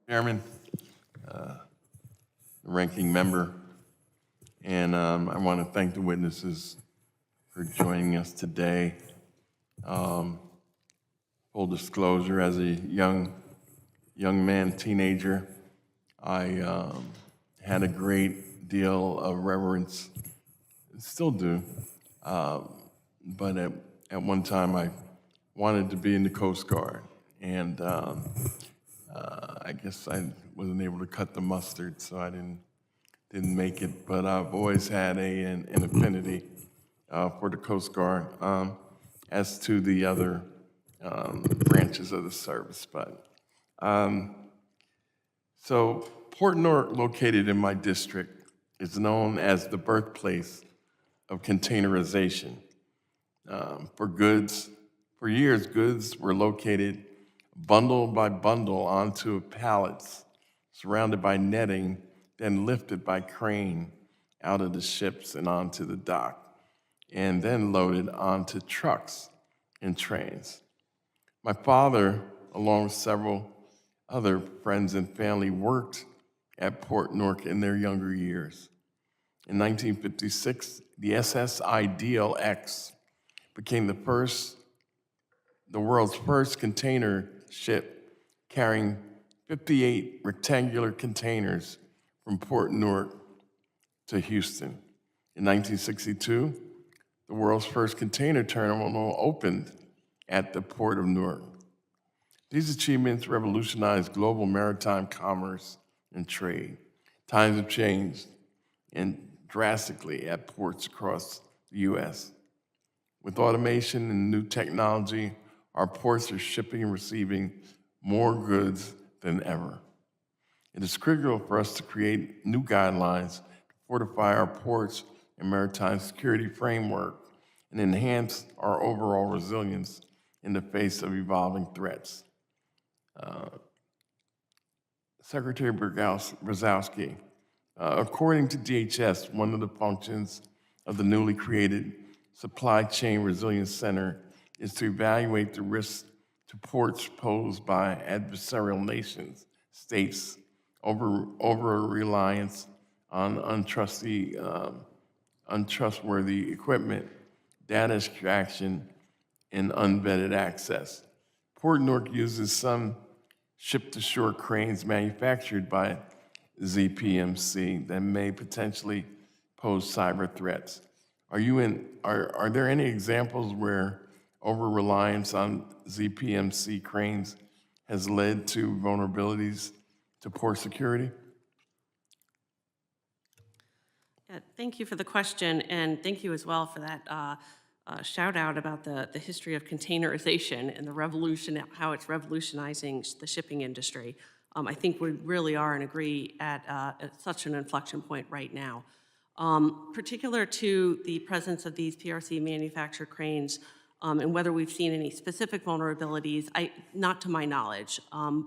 Chairman, the ranking member, and I want to thank the witnesses for joining us today. Full disclosure, as a young man, teenager, I had a great deal of reverence, still do, but at one time I wanted to be in the Coast Guard, and I guess I wasn't able to cut the mustard, so I didn't make it. But I've always had an affinity for the Coast Guard, as to the other branches of the service. But so Port Newark, located in my district, is known as the birthplace of containerization. For years, goods were located bundle by bundle onto pallets, surrounded by netting, then lifted by crane out of the ships and onto the dock, and then loaded onto trucks and trains. My father, along with several other friends and family, worked at Port Newark in their younger years. In 1956, the SS Ideal X became the world's first container ship, carrying 58 rectangular containers from Port Newark to Houston. In 1962, the world's first container terminal opened at the Port of Newark. These achievements revolutionized global maritime commerce and trade. Times have changed, and drastically at ports across the U.S. With automation and new technology, our ports are shipping and receiving more goods than ever. It is critical for us to create new guidelines to fortify our ports and maritime security framework and enhance our overall resilience in the face of evolving threats. Secretary Brzezowski, according to DHS, one of the functions of the newly created Supply Chain Resilience Center is to evaluate the risks to ports posed by adversarial nations, states, over reliance on untrustworthy equipment, data extraction, and unvetted access. Port Newark uses some ship-to-shore cranes manufactured by ZPMC that may potentially pose cyber threats. Are there any examples where over-reliance on ZPMC cranes has led to vulnerabilities to port security? Yeah, thank you for the question, and thank you as well for that shout out about the history of containerization and the revolution, how it's revolutionizing the shipping industry. I think we really are and agree at such an inflection point right now. Particular to the presence of these PRC manufactured cranes and whether we've seen any specific vulnerabilities, not to my knowledge,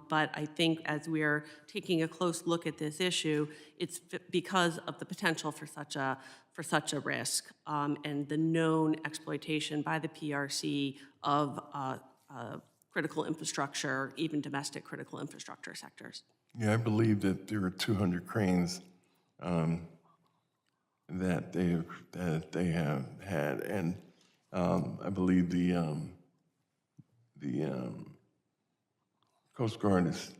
but I think as we're taking a close look at this issue, it's because of the potential for such a risk and the known exploitation by the PRC of critical infrastructure, even domestic critical infrastructure sectors. Yeah, I believe that there are 200 cranes that they have had, and I believe the Coast Guard has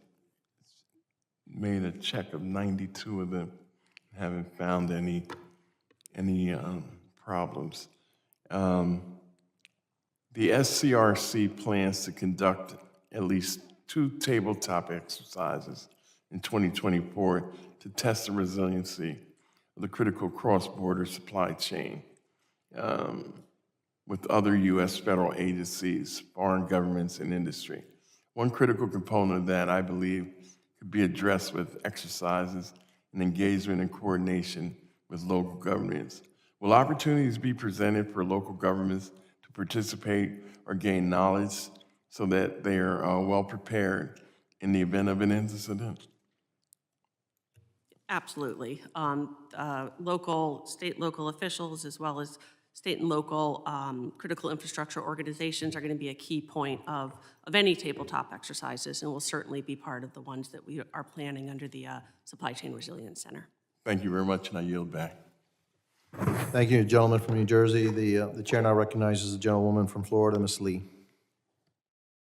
made a check of 92 of them, haven't found any problems. The SCRC plans to conduct at least 2 tabletop exercises in 2024 to test the resiliency of the critical cross-border supply chain with other U.S. federal agencies, foreign governments, and industry. One critical component of that, I believe, could be addressed with exercises and engagement and coordination with local governments. Will opportunities be presented for local governments to participate or gain knowledge so that they are well prepared in the event of an incident? Absolutely. State, local officials, as well as state and local critical infrastructure organizations are going to be a key point of any tabletop exercises, and will certainly be part of the ones that we are planning under the Supply Chain Resilience Center. Thank you very much, and I yield back. Thank you, gentleman from New Jersey. The chair now recognizes the gentlewoman from Florida, Ms. Lee.